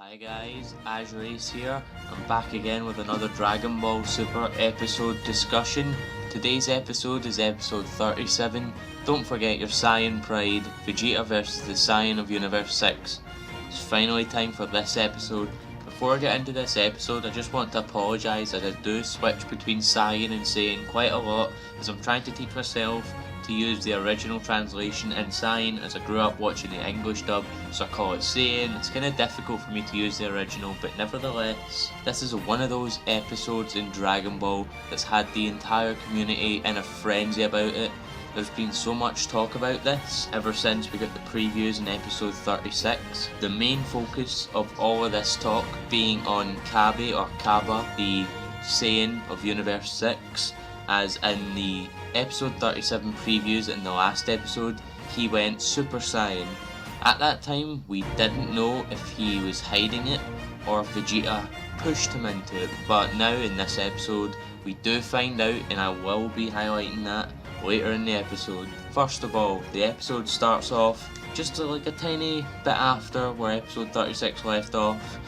Hi guys, AzureAce here. I'm back again with another Dragon Ball Super episode discussion. Today's episode is episode 37. Don't forget your Saiyan pride, Vegeta versus the Saiyan of Universe 6. It's finally time for this episode. Before I get into this episode, I just want to apologise as I do switch between Saiyan and Saiyan quite a lot as I'm trying to teach myself to use the original translation in Saiyan as I grew up watching the English dub, so I call it Saiyan. It's kind of difficult for me to use the original, but nevertheless, this is one of those episodes in Dragon Ball that's had the entire community in a frenzy about it. There's been so much talk about this ever since we got the previews in episode 36. The main focus of all of this talk being on Kabe or Kabe, the Saiyan of Universe 6, as in the episode 37 previews in the last episode, he went Super Saiyan. At that time, we didn't know if he was hiding it or if Vegeta pushed him into it, but now in this episode, we do find out, and I will be highlighting that later in the episode. First of all, the episode starts off just like a tiny bit after where episode 36 left off.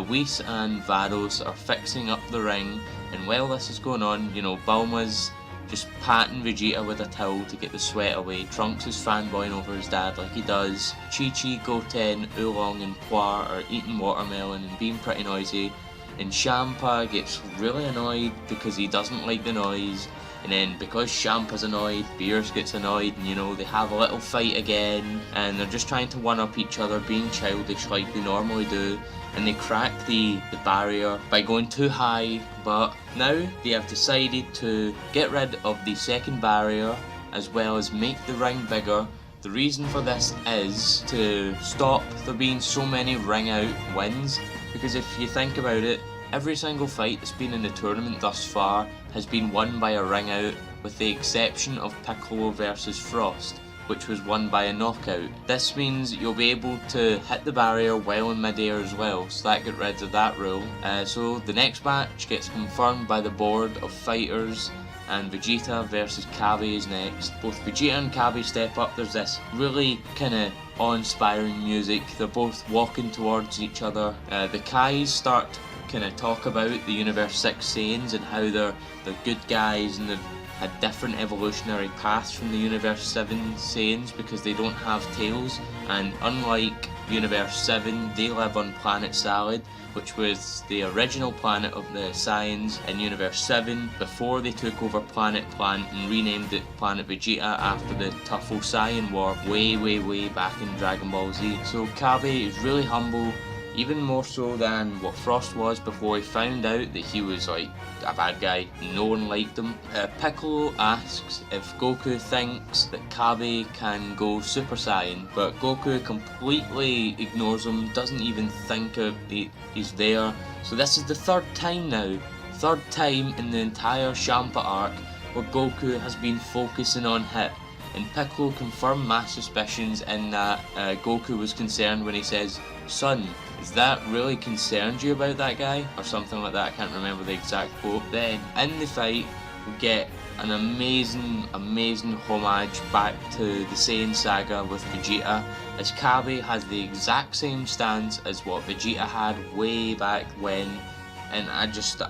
Whis and Vados are fixing up the ring, and while this is going on, Bulma's just patting Vegeta with a towel to get the sweat away. Trunks is fanboying over his dad like he does. Chi-Chi, Goten, Oolong and Poir are eating watermelon and being pretty noisy. And Champa gets really annoyed because he doesn't like the noise. And then because Champa's annoyed, Beerus gets annoyed, and they have a little fight again. And they're just trying to one-up each other, being childish like they normally do. And they crack the barrier by going too high, but now they have decided to get rid of the second barrier as well as make the ring bigger. The reason for this is to stop there being so many ring out wins, because if you think about it, every single fight that's been in the tournament thus far has been won by a ring out, with the exception of Piccolo versus Frost, which was won by a knockout. This means you'll be able to hit the barrier while in midair as well, so that gets rid of that rule. So the next match gets confirmed by the board of fighters, and Vegeta versus Kabe is next. Both Vegeta and Kabe step up. There's this really kind of awe-inspiring music. They're both walking towards each other. The Kais start to kind of talk about the Universe 6 Saiyans and how they're good guys and they've had different evolutionary paths from the Universe 7 Saiyans because they don't have tails, and unlike Universe 7, they live on Planet Salad, which was the original planet of the Saiyans in Universe 7 before they took over Planet Plant and renamed it Planet Vegeta after the Tuffle Saiyan War way back in Dragon Ball Z. So Kabe is really humble, even more so than what Frost was before he found out that he was like a bad guy. No one liked him. Piccolo asks if Goku thinks that Kabe can go Super Saiyan, but Goku completely ignores him, doesn't even think he's there. So this is the third time in the entire Champa arc where Goku has been focusing on Hit. And Piccolo confirmed my suspicions in that Goku was concerned when he says, "Son, is that really concerned you about that guy?" or something like that. I can't remember the exact quote. Then in the fight we get an amazing homage back to the Saiyan saga with Vegeta, as Kabe has the exact same stance as what Vegeta had way back when, and I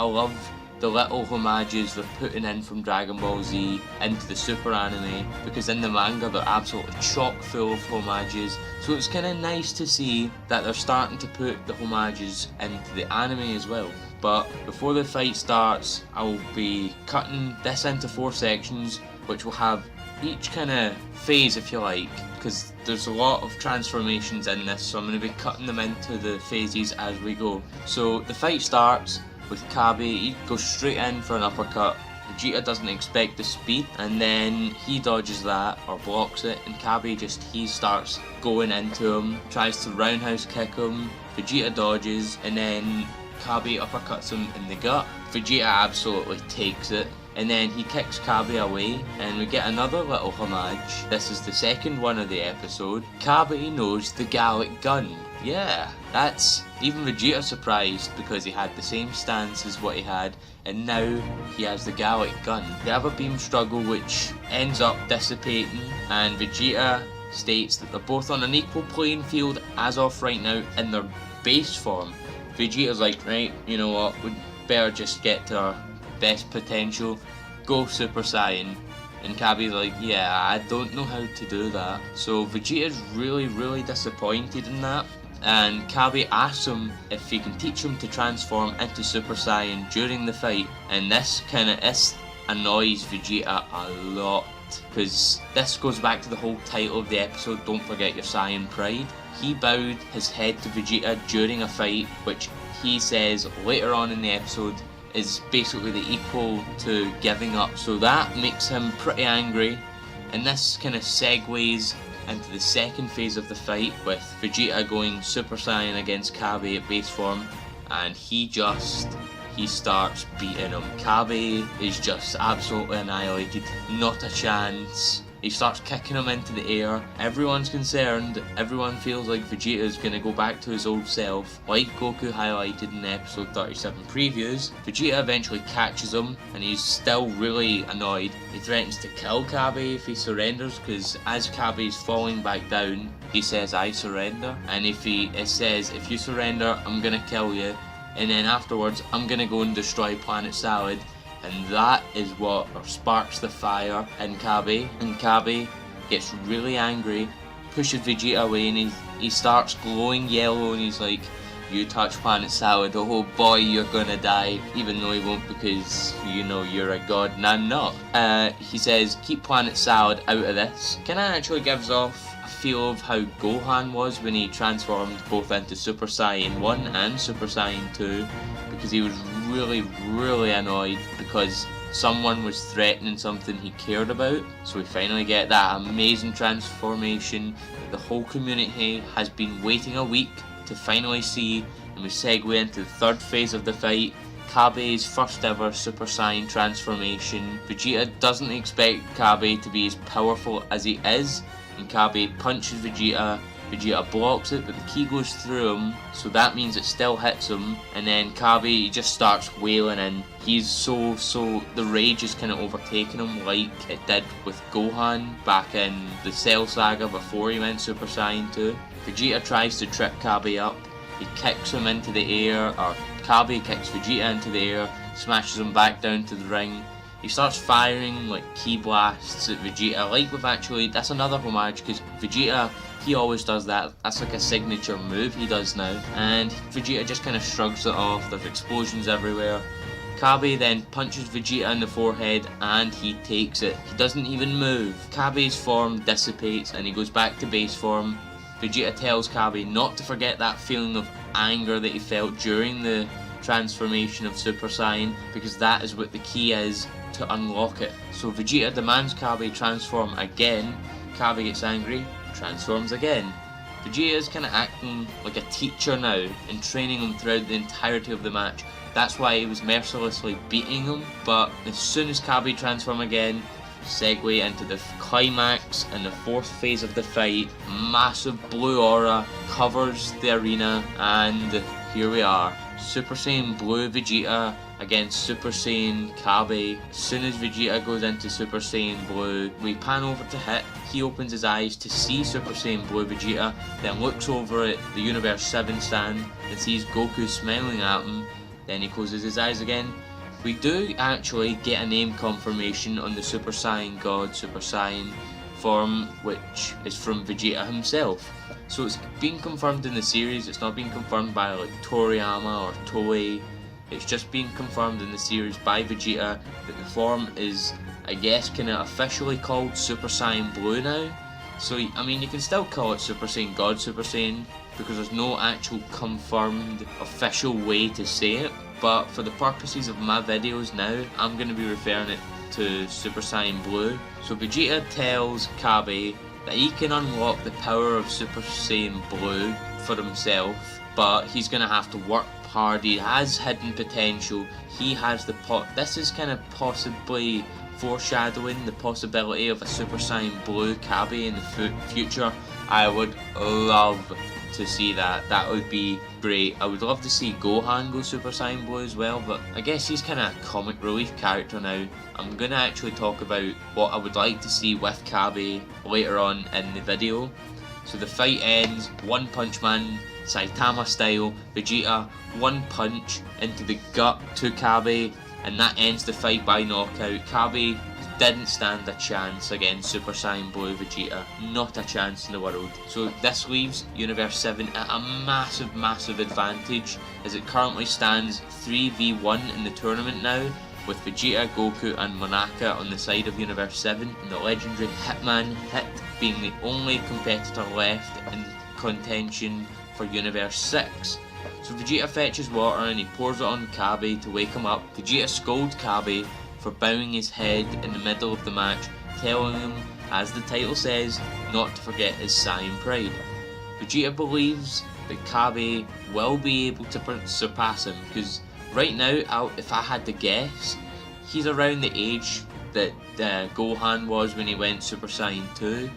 love the little homages they're putting in from Dragon Ball Z into the Super anime, because in the manga they're absolutely chock full of homages. So it's kind of nice to see that they're starting to put the homages into the anime as well. But before the fight starts, I'll be cutting this into 4 sections, which will have each kind of phase, if you like, because there's a lot of transformations in this, so I'm going to be cutting them into the phases as we go. So the fight starts with Kabe. He goes straight in for an uppercut. Vegeta doesn't expect the speed, and then he dodges that or blocks it, and Kabe he starts going into him, tries to roundhouse kick him. Vegeta dodges, and then Kabe uppercuts him in the gut. Vegeta absolutely takes it, and then he kicks Kabe away, and we get another little homage. This is the second one of the episode. Kabe knows the Gallic Gun. Yeah, that's even Vegeta surprised, because he had the same stance as what he had, and now he has the Gallic Gun. They have a beam struggle which ends up dissipating, and Vegeta states that they're both on an equal playing field as of right now in their base form. Vegeta's like, right, you know what, we'd better just get to our best potential, go Super Saiyan. And Kabe's like, yeah, I don't know how to do that. So Vegeta's really disappointed in that. And Kabe asks him if he can teach him to transform into Super Saiyan during the fight. And this annoys Vegeta a lot, because this goes back to the whole title of the episode, Don't Forget Your Saiyan Pride. He bowed his head to Vegeta during a fight, which he says later on in the episode is basically the equal to giving up. So that makes him pretty angry, and this kind of segues into the second phase of the fight, with Vegeta going Super Saiyan against Kabe at base form, and he starts beating him. Kabe is just absolutely annihilated, not a chance. He starts kicking him into the air. Everyone's concerned. Everyone feels like Vegeta's gonna go back to his old self, like Goku highlighted in the episode 37 previews. Vegeta eventually catches him, and he's still really annoyed. He threatens to kill Kabe if he surrenders, because as Kabe's falling back down, he says, I surrender. And it says, if you surrender, I'm gonna kill you. And then afterwards, I'm gonna go and destroy Planet Salad. And that is what sparks the fire in Kabe. And Kabe gets really angry, pushes Vegeta away, and he starts glowing yellow, and he's like, you touch Planet Salad, oh boy, you're gonna die. Even though he won't, because you know you're a god and I'm not. He says, keep Planet Salad out of this. Kinda actually gives off a feel of how Gohan was when he transformed both into Super Saiyan 1 and Super Saiyan 2, because he was really annoyed because someone was threatening something he cared about. So we finally get that amazing transformation that the whole community has been waiting a week to finally see, and we segue into the third phase of the fight, Kabe's first ever Super Saiyan transformation. Vegeta doesn't expect Kabe to be as powerful as he is, and Kabe punches Vegeta. Vegeta blocks it, but the ki goes through him, so that means it still hits him, and then Kabe just starts wailing, and he's so the rage is kind of overtaking him like it did with Gohan back in the Cell Saga before he went Super Saiyan 2. Vegeta tries to trip Kabe up, he kicks him into the air, or Kabe kicks Vegeta into the air, smashes him back down to the ring. He starts firing like ki blasts at Vegeta, that's another homage, because Vegeta, he always does that. That's like a signature move he does now. And Vegeta just kind of shrugs it off. There's explosions everywhere. Kabe then punches Vegeta in the forehead and he takes it. He doesn't even move. Kabe's form dissipates and he goes back to base form. Vegeta tells Kabe not to forget that feeling of anger that he felt during the transformation of Super Saiyan, because that is what the key is to unlock it. So Vegeta demands Kabe transform again. Kabe gets angry, transforms again. Vegeta is kind of acting like a teacher now and training him throughout the entirety of the match. That's why he was mercilessly beating him, but as soon as Kabe transform again, segue into the climax and the fourth phase of the fight. Massive blue aura covers the arena, and here we are. Super Saiyan Blue Vegeta against Super Saiyan Kabe. As soon as Vegeta goes into Super Saiyan Blue, we pan over to Hit. He opens his eyes to see Super Saiyan Blue Vegeta, then looks over at the Universe 7 stand and sees Goku smiling at him. Then he closes his eyes again. We do actually get a name confirmation on the Super Saiyan God, Super Saiyan form, which is from Vegeta himself. So it's been confirmed in the series, it's not been confirmed by like Toriyama or Toei. It's just been confirmed in the series by Vegeta that the form is, I guess, kind of officially called Super Saiyan Blue now. So, I mean, you can still call it Super Saiyan God, Super Saiyan, because there's no actual confirmed official way to say it. But for the purposes of my videos now, I'm going to be referring it to Super Saiyan Blue. So Vegeta tells Kabe that he can unlock the power of Super Saiyan Blue for himself, but he's going to have to work hard. He has hidden potential. He has the this is kind of possibly foreshadowing the possibility of a Super Saiyan Blue Kabe in the future. I would love to see that. That would be great. I would love to see Gohan go Super Saiyan Blue as well, but I guess he's kind of a comic relief character now. I'm going to actually talk about what I would like to see with Kabe later on in the video. So the fight ends, One Punch Man, Saitama style, Vegeta, one punch into the gut to Kabe, and that ends the fight by knockout. Kabe didn't stand a chance against Super Saiyan Blue Vegeta, not a chance in the world. So this leaves Universe 7 at a massive advantage, as it currently stands 3v1 in the tournament now, with Vegeta, Goku and Monaka on the side of Universe 7, and the legendary Hitman Hit being the only competitor left in contention for Universe 6. So Vegeta fetches water and he pours it on Kabe to wake him up. Vegeta scolds Kabe for bowing his head in the middle of the match, telling him, as the title says, not to forget his Saiyan pride. Vegeta believes that Kabe will be able to surpass him, because right now, if I had to guess, he's around the age that Gohan was when he went Super Saiyan 2.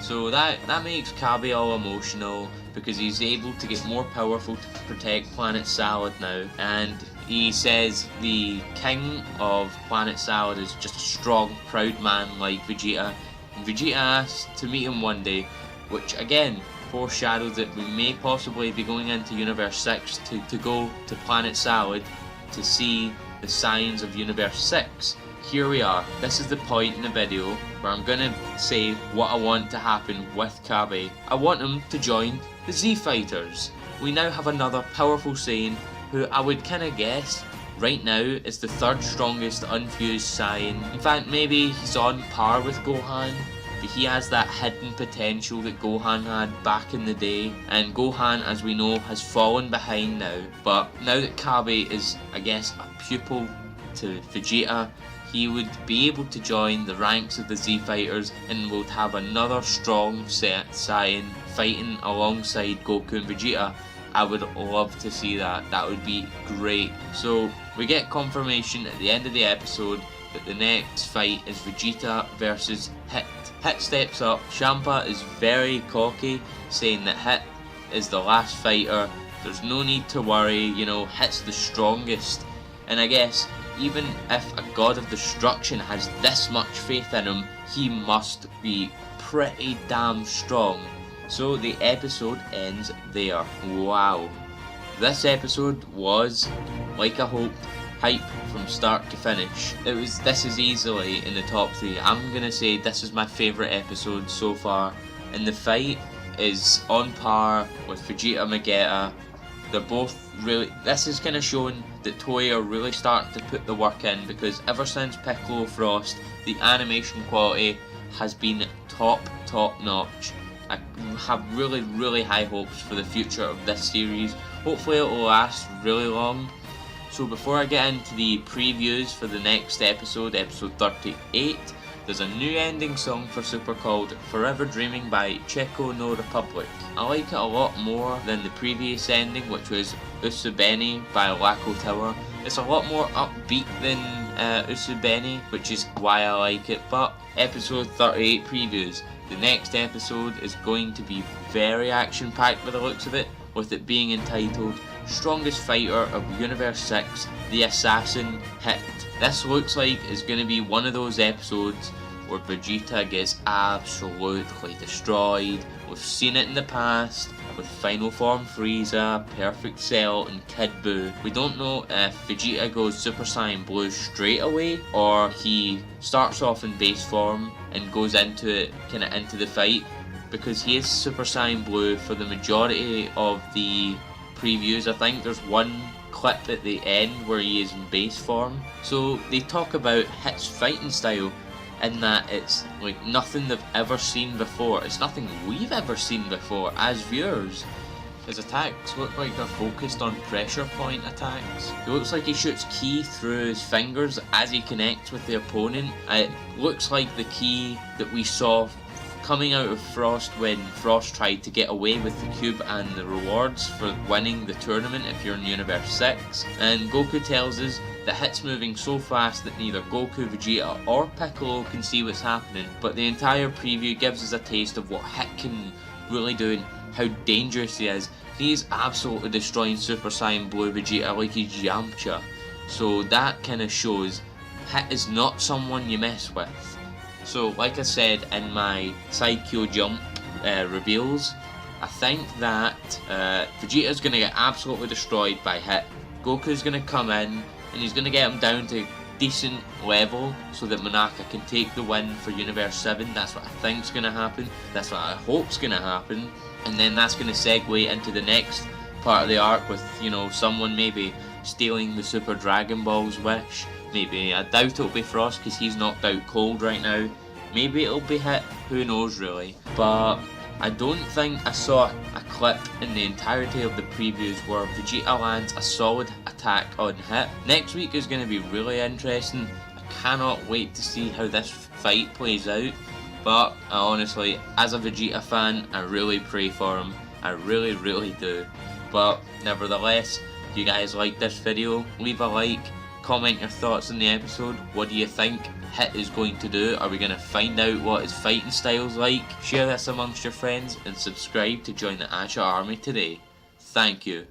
So that makes Kabe all emotional, because he's able to get more powerful to protect Planet Salad now. And he says the king of Planet Salad is just a strong, proud man like Vegeta. And Vegeta asks to meet him one day, which again foreshadows that we may possibly be going into Universe 6 to go to Planet Salad to see the signs of Universe 6. Here we are. This is the point in the video where I'm gonna say what I want to happen with Kabe. I want him to join the Z Fighters. We now have another powerful Saiyan who I would kinda guess right now is the third strongest unfused Saiyan. In fact, maybe he's on par with Gohan, but he has that hidden potential that Gohan had back in the day, and Gohan, as we know, has fallen behind now. But now that Kabe is, I guess, a pupil to Vegeta, he would be able to join the ranks of the Z Fighters and would have another strong Saiyan fighting alongside Goku and Vegeta. I would love to see that. That would be great. So we get confirmation at the end of the episode that the next fight is Vegeta versus Hit. Hit steps up. Champa is very cocky, saying that Hit is the last fighter. There's no need to worry, you know, Hit's the strongest. And I guess even if a god of destruction has this much faith in him, he must be pretty damn strong. So the episode ends there. Wow. This episode was, like I hoped, hype from start to finish. This is easily in the top 3. I'm gonna say this is my favourite episode so far. And the fight is on par with Vegeta Vegeta. They're both really, this is kind of showing that Toei are really starting to put the work in, because ever since Piccolo Frost, the animation quality has been top notch. I have really high hopes for the future of this series. Hopefully it will last really long. So before I get into the previews for the next episode, episode 38, there's a new ending song for Super called Forever Dreaming by Checo No Republic. I like it a lot more than the previous ending, which was Usubeni by Lako Tower. It's a lot more upbeat than Usubeni, which is why I like it. But episode 38 previews. The next episode is going to be very action packed by the looks of it, with it being entitled Strongest Fighter of Universe 6, The Assassin Hit. This looks like it's going to be one of those episodes where Vegeta gets absolutely destroyed. We've seen it in the past with Final Form Frieza, Perfect Cell and Kid Buu. We don't know if Vegeta goes Super Saiyan Blue straight away, or he starts off in base form and goes into the fight, because he is Super Saiyan Blue for the majority of the previews. I think there's one clip at the end where he is in base form. So they talk about Hit's fighting style, in that it's like nothing they've ever seen before. It's nothing we've ever seen before as viewers. His attacks look like they're focused on pressure point attacks. It looks like he shoots ki through his fingers as he connects with the opponent. It looks like the ki that we saw coming out of Frost when Frost tried to get away with the cube and the rewards for winning the tournament if you're in Universe 6. And Goku tells us that Hit's moving so fast that neither Goku, Vegeta or Piccolo can see what's happening, but the entire preview gives us a taste of what Hit can really do, and how dangerous he is. He's absolutely destroying Super Saiyan Blue Vegeta like he's Yamcha. So that kind of shows Hit is not someone you mess with. So like I said in my Psycho Jump reveals, I think that Vegeta's going to get absolutely destroyed by Hit. Goku's going to come in and he's going to get him down to decent level so that Monaka can take the win for Universe 7. That's what I think's going to happen. That's what I hope's going to happen. And then that's going to segue into the next part of the arc with, you know, someone maybe stealing the Super Dragon Ball's wish. Maybe, I doubt it'll be Frost because he's knocked out cold right now. Maybe it'll be Hit, who knows really. But I don't think I saw a clip in the entirety of the previews where Vegeta lands a solid attack on Hit. Next week is going to be really interesting. I cannot wait to see how this fight plays out. But honestly, as a Vegeta fan, I really pray for him. I really do. But nevertheless, if you guys like this video, leave a like, comment your thoughts on the episode. What do you think Hit is going to do? Are we going to find out what his fighting style's like? Share this amongst your friends and subscribe to join the Asha army today. Thank you.